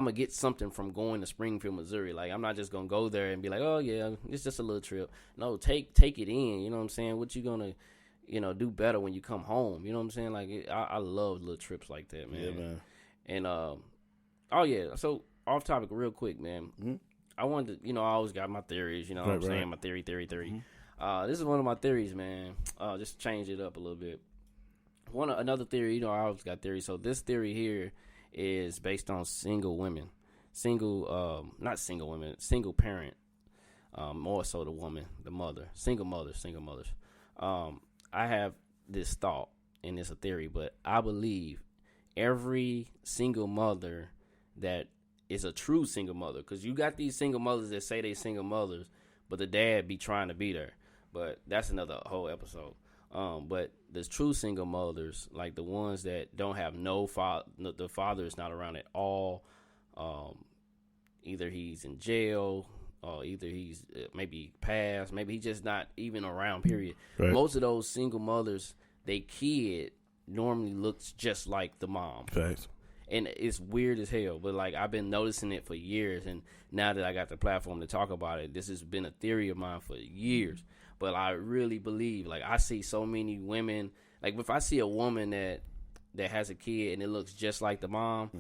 I'm gonna get something from going to Springfield, Missouri. Like, I'm not just gonna go there and be like, oh yeah, it's just a little trip. No, take it in. You know what I'm saying? What you gonna, do better when you come home? You know what I'm saying? Like, I love little trips like that, man. Yeah, man. And oh yeah. So off topic, real quick, man. Mm-hmm. I wanted to, I always got my theories. You know what I'm saying? My theory. Mm-hmm. This is one of my theories, man. Just change it up a little bit. Another theory. I always got theories. So this theory here is based on single women, not single women, single parent, more so the woman, the mother, single mothers. I have this thought, and it's a theory, but I believe every single mother that is a true single mother, because you got these single mothers that say they single mothers, but the dad be trying to be there. But that's another whole episode. But the true single mothers, like the ones that don't have no father, the father is not around at all. Either he's in jail, or either he's maybe passed, maybe he's just not even around, period. Right. Most of those single mothers, they kid normally looks just like the mom. Facts. And it's weird as hell, but like I've been noticing it for years, and now that I got the platform to talk about it, this has been a theory of mine for years. But I really believe, like, I see so many women, like if I see a woman that has a kid and it looks just like the mom,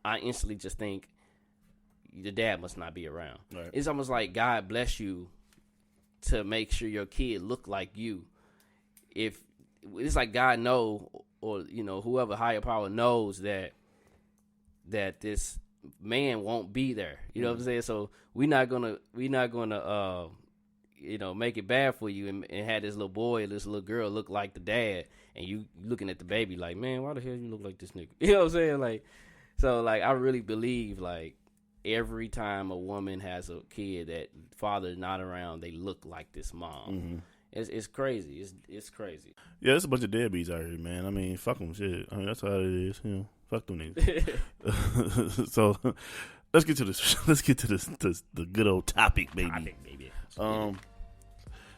I instantly just think the dad must not be around. Right. It's almost like God bless you to make sure your kid look like you. If it's like God know, or whoever higher power knows that this man won't be there. You know what I'm saying? So we're not gonna make it bad for you and have this little boy or this little girl look like the dad, and you looking at the baby like, man, why the hell you look like this nigga? You know what I'm saying? Like, so like I really believe like every time a woman has a kid that father's not around, they look like this mom. Mm-hmm. It's crazy. It's crazy. Yeah, there's a bunch of deadbeats out here, man. I mean, fuck them, shit. I mean, that's how it is. Fuck them niggas. So let's get to this. Let's get to this the good old topic, baby.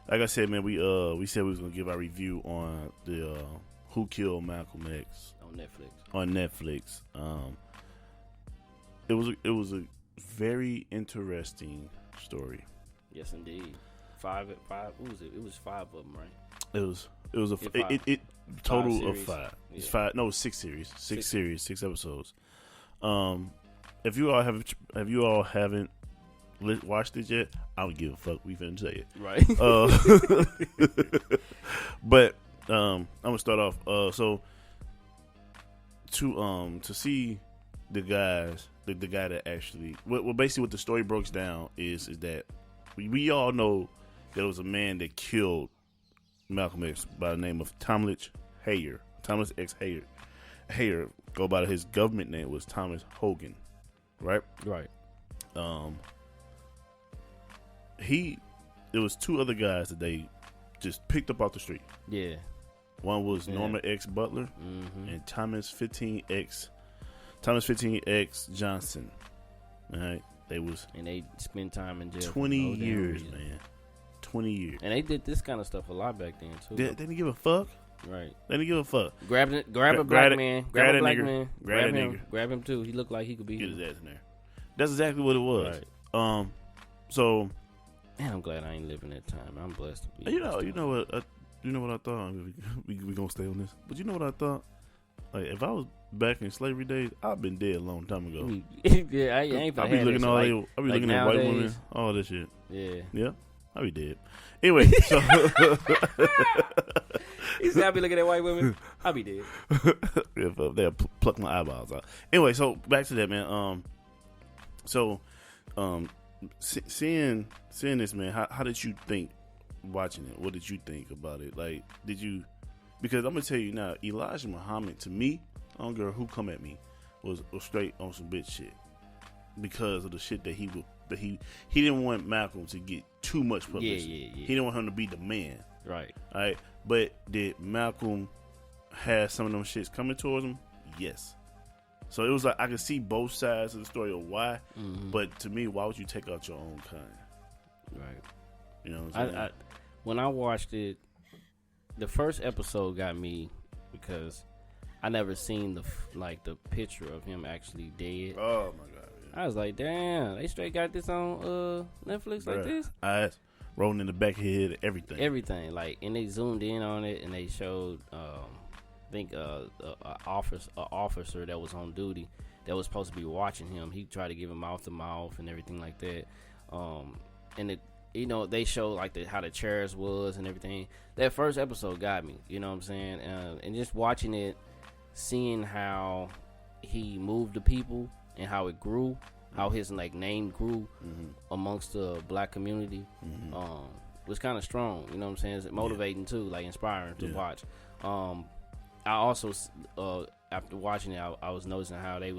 Like I said, man, we said we was gonna give our review on the Who Killed Malcolm X on Netflix. It was a very interesting story. Yes, indeed. Five. What was it? It was 5 of them, right? It was a total of 5. Yeah. It's 5. No, 6 series. 6 episodes. If you all haven't watched it yet, I don't give a fuck. We finna say it, right? But I'm gonna start off. So to see the guy that actually, basically what the story breaks down is that we all know there was a man that killed Malcolm X by the name of Thomas X. Hayter. Go by his government name was Thomas Hogan, right? Right. There was 2 other guys that they just picked up off the street. Yeah. One was Norman X. Butler and Thomas 15X Johnson. All right. And they spent time in jail. 20 years, man. 20 years. And they did this kind of stuff a lot back then too. They didn't give a fuck. Right. They didn't give a fuck. Grab a black man. Grab a black man. Grab him. Grab him too. He looked like he could be. Get his ass in there. That's exactly what it was. Right. So. Man, I'm glad I ain't living that time. I'm blessed to be. You know what I thought. We gonna stay on this. But you know what I thought? Like if I was back in slavery days, I've been dead a long time ago. Yeah, I ain't. I'll be looking at white women, all this shit. Yeah. I'll be dead. Anyway, so he said I'll be looking at white women. I'll be dead. If they'll pluck my eyeballs out. Anyway, so back to that, man. Seeing this, man, how did you think watching it? What did you think about it? Like, because I'm gonna tell you now, Elijah Muhammad, to me, I don't care who come at me, was straight on some bitch shit because of the shit that he didn't want Malcolm to get too much publicity. Yeah. He didn't want him to be the man. Right. All right. But did Malcolm have some of them shits coming towards him? Yes. So it was like I could see both sides of the story of why, but to me, why would you take out your own kind? Right. You know what I'm saying? When I watched it, the first episode got me because I never seen the picture of him actually dead. Oh my god! Yeah. I was like, damn, they straight got this on Netflix like this. Eyes rolling in the back of his head, everything. Like, and they zoomed in on it, and they showed, I think, a officer that was on duty that was supposed to be watching him. He tried to give him mouth to mouth and everything like that. And it, you know, they showed like how the chairs was and everything. That first episode got me, you know what I'm saying? And just watching it, seeing how he moved the people and how it grew, how his like name grew amongst the black community, was kind of strong. You know what I'm saying? It's motivating too, like inspiring to watch. I also after watching it, I was noticing how they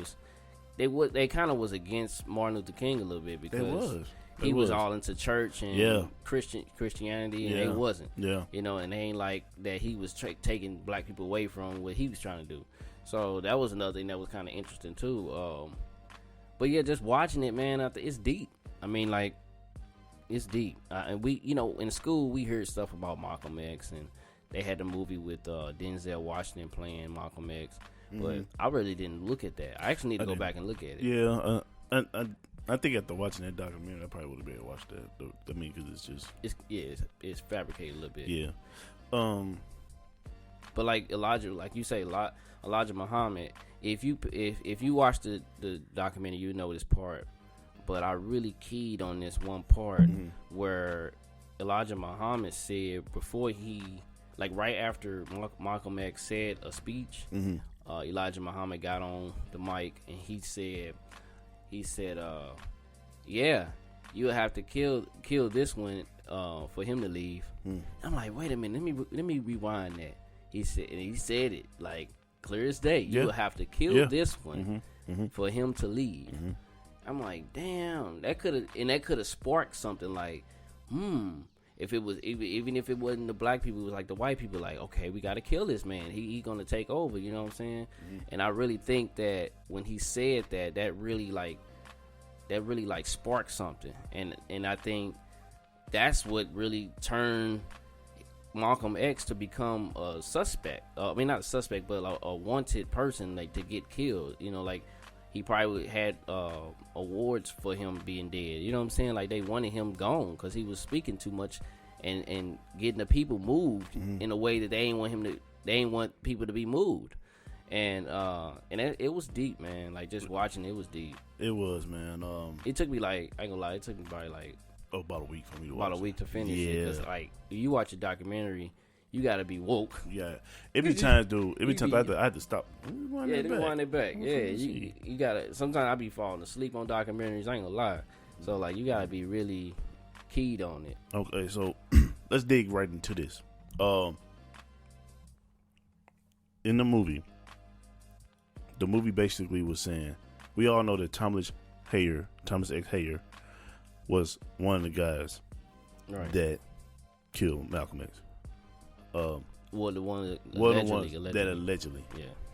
kind of was against Martin Luther King a little bit because he was all into church and Christianity, and they wasn't. You know, and they ain't like that he was taking black people away from what he was trying to do. So that was another thing that was kind of interesting too. But yeah, just watching it, man, it's deep. I mean, like, it's deep. And we, you know, in school we heard stuff about Malcolm X, and they had the movie with Denzel Washington playing Malcolm X. But I really didn't look at that. I actually need to go back and look at it. Yeah, I think after watching that documentary, I probably would have been able to watch that. I mean, because it's just it's fabricated a little bit. Yeah. But like Elijah, like you say, Elijah Muhammad. If you watch the documentary, you know this part. But I really keyed on this one part where Elijah Muhammad said before he, like right after Malcolm X said a speech, Elijah Muhammad got on the mic and he said, yeah, you'll have to kill this one for him to leave. I'm like, wait a minute, let me rewind that. He said it like clear as day. You'll have to kill this one for him to leave. I'm like, damn, that could have sparked something like, if it was even if it wasn't the black people, it was like the white people, like, okay, we got to kill this man. He gonna take over. You know what I'm saying? And I really think that when he said that really sparked something. And I think that's what really turned Malcolm X to become a suspect. I mean, not a suspect, but a wanted person, like to get killed. You know, like he probably had awards for him being dead. You know what I'm saying? Like they wanted him gone because he was speaking too much and getting the people moved in a way that they ain't want people to be moved. And it was deep, man. Like just watching it was deep. It was, man. It took me like, I ain't gonna lie, it took me probably like about a week for me to watch. About a week to finish it. Because like if you watch a documentary, you gotta be woke. Yeah. Every time I had to stop. Wind it back. Yeah, you gotta. Sometimes I be falling asleep on documentaries. I ain't gonna lie. So like you gotta be really keyed on it. Okay, so let's dig right into this. In the movie basically was saying, we all know that Thomas X. Heyer, was one of the guys that killed Malcolm X. The one that allegedly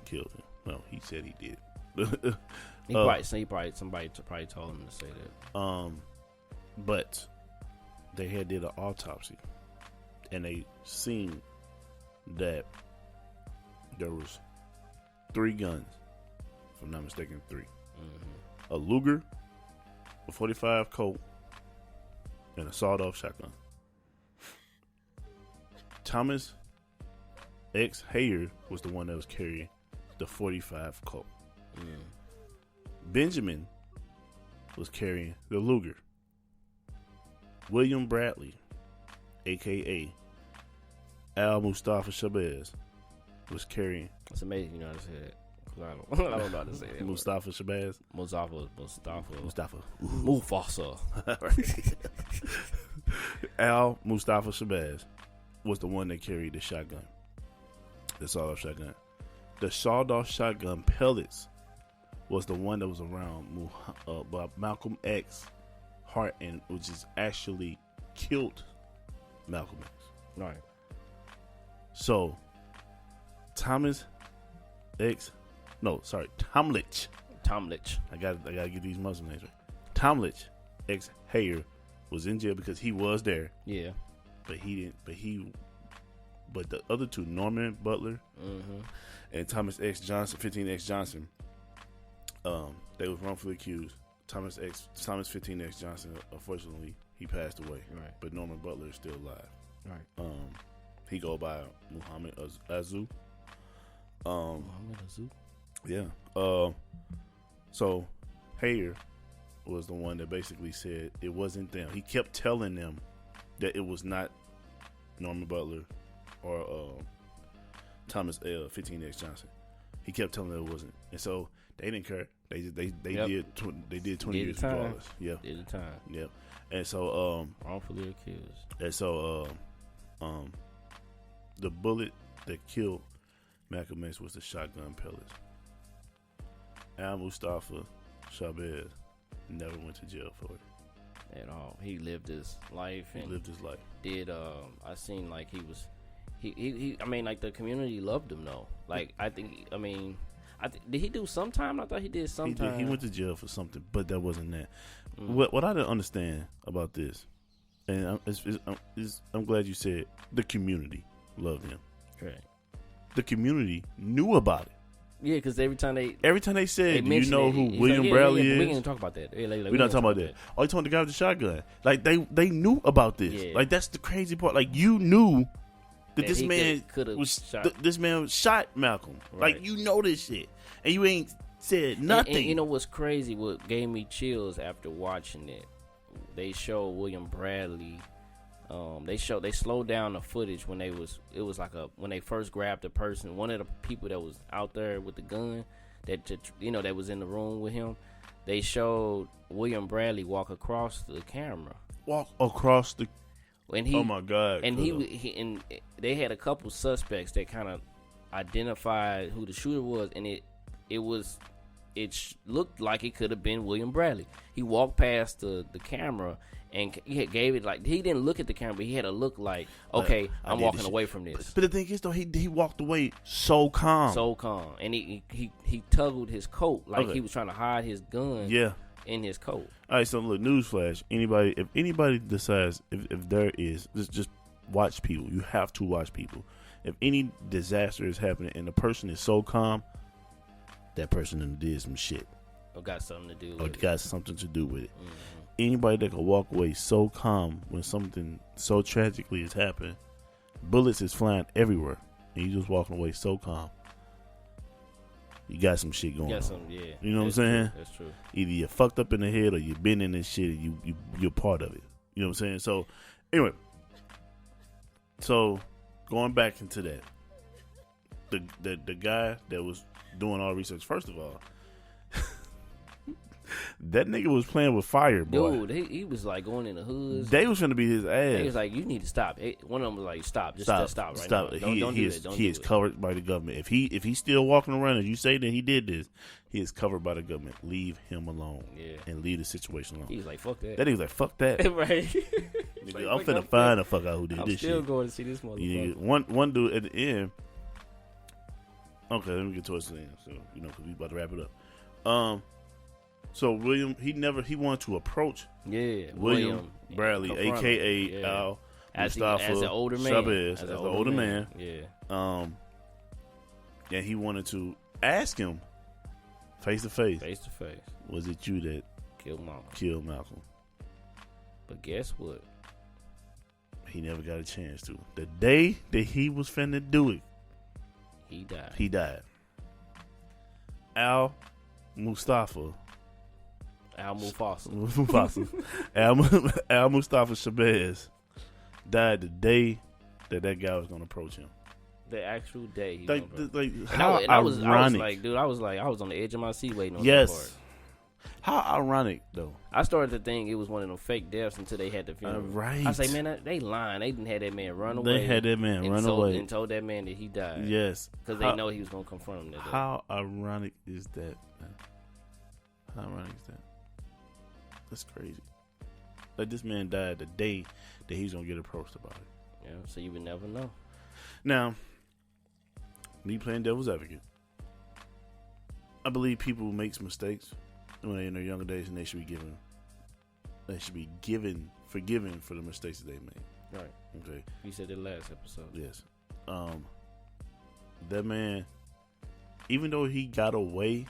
killed him. Well, he said he did. Somebody told him to say that. But they did an autopsy, and they seen that there was 3 guns, if I'm not mistaken, 3. A Luger, a .45 Colt, and a sawed-off shotgun. Thomas X. Heyer was the one that was carrying the .45 Colt. Benjamin was carrying the Luger. William Bradley, a.k.a. Al Mustafa Shabazz, was carrying... It's amazing you know how to say that. I don't know how to say that. Mustafa Shabazz? Mustafa. Mufasa. Al Mustafa Shabazz was the one that carried the shotgun. The sawed-off shotgun. The sawed-off shotgun pellets was the one that was around Malcolm X heart, and which is actually killed Malcolm X. Right. So Tomlich. I gotta get these Muslim names right. Tomlich X. Heyer was in jail because he was there. Yeah. But the other 2, Norman Butler and Thomas X. Johnson, 15 X. Johnson, they was wrongfully accused. Thomas 15X Johnson, unfortunately, he passed away. Right. But Norman Butler is still alive. Right. He go by Muhammad Azu. Muhammad Azu. Yeah. So Hayer was the one that basically said it wasn't them. He kept telling them that it was not Norman Butler or Thomas 15X Johnson. He kept telling them it wasn't, and so they didn't care. They did 20 years regardless. Yeah, did the time. Yep. And so wrongfully accused. And so the bullet that killed Malcolm X was the shotgun pellets. Al Mustafa Shabazz never went to jail for it at all. He lived his life. Did I seen like he was. He I mean, like the community loved him though. Like did he do some time? I thought he did some time. He went to jail for something, but that wasn't that. What I didn't understand about this, and I'm glad you said the community loved him. Right. The community knew about it. Yeah, because every time they said, "Do you know who William Bradley is?" We ain't talk about that. We're not talking about that. Oh, you told the guy with the shotgun. Like they knew about this. Yeah. Like that's the crazy part. Like you knew that this man this man shot Malcolm. Right. Like you know this shit, and you ain't said nothing. And you know what's crazy? What gave me chills after watching it? They showed William Bradley. They slowed down the footage when it was like when they first grabbed the person. One of the people that was out there with the gun that was in the room with him. They showed William Bradley walk across the camera. Oh my God! And and they had a couple suspects that kind of identified who the shooter was, and it looked like it could have been William Bradley. He walked past the camera and he gave it like he didn't look at the camera, but he had a look like, okay, I'm walking away from this. But the thing is, though, he walked away so calm, and he tuggled his coat like he was trying to hide his gun. Yeah. In his coat. All right, so look, newsflash. If anybody decides if there is, just watch people. You have to watch people. If any disaster is happening and the person is so calm, that person did some shit. Or got something to do with it. Mm-hmm. Anybody that can walk away so calm when something so tragically is happening, bullets is flying everywhere, and you just walking away so calm. You got some shit going on. You know what I'm saying? That's true. Either you're fucked up in the head or you've been in this shit and you're part of it. You know what I'm saying? So, anyway. So, going back into that. The guy that was doing all research, first of all, that nigga was playing with fire, boy. Dude, he was like going in the hoods. They was trying to beat his ass. He was like, you need to stop. One of them was like, stop. Just stop right now. Don't do it. He is covered by the government. If he's still walking around and you say that he did this, he is covered by the government. Leave him alone. Yeah. And leave the situation alone. He's like, fuck that. That nigga's like, fuck that. Right. Nigga, I'm finna find the fuck out who did this shit. I'm still going to see this motherfucker. One dude at the end. Okay, let me get towards the end. So, because we about to wrap it up. So William, he wanted to approach William Bradley, aka Al Mustafa as an older man, Shabazz, as an older man. Yeah. And he wanted to ask him face to face. Was it you that killed Malcolm? But guess what? He never got a chance to. The day that he was finna do it, he died. Al Mustafa Shabazz died the day that guy was gonna approach him. The actual day. How ironic. I was on the edge of my seat waiting on that part. How ironic though. I started to think it was one of them fake deaths until they had the funeral. Right. I say, man, they lying. They didn't have that man run away. They had that man run away and told that man that he died. Yes, because they know he was gonna confront him. How ironic is that, man? How ironic is that? That's crazy. Like this man died the day that he's gonna get approached about it. Yeah, so you would never know. Now, me playing devil's advocate, I believe people make mistakes when they're in their younger days, and they should be forgiven for the mistakes that they made. Right. Okay. You said that last episode. Yes. That man, even though he got away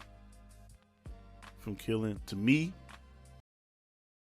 from killing, to me,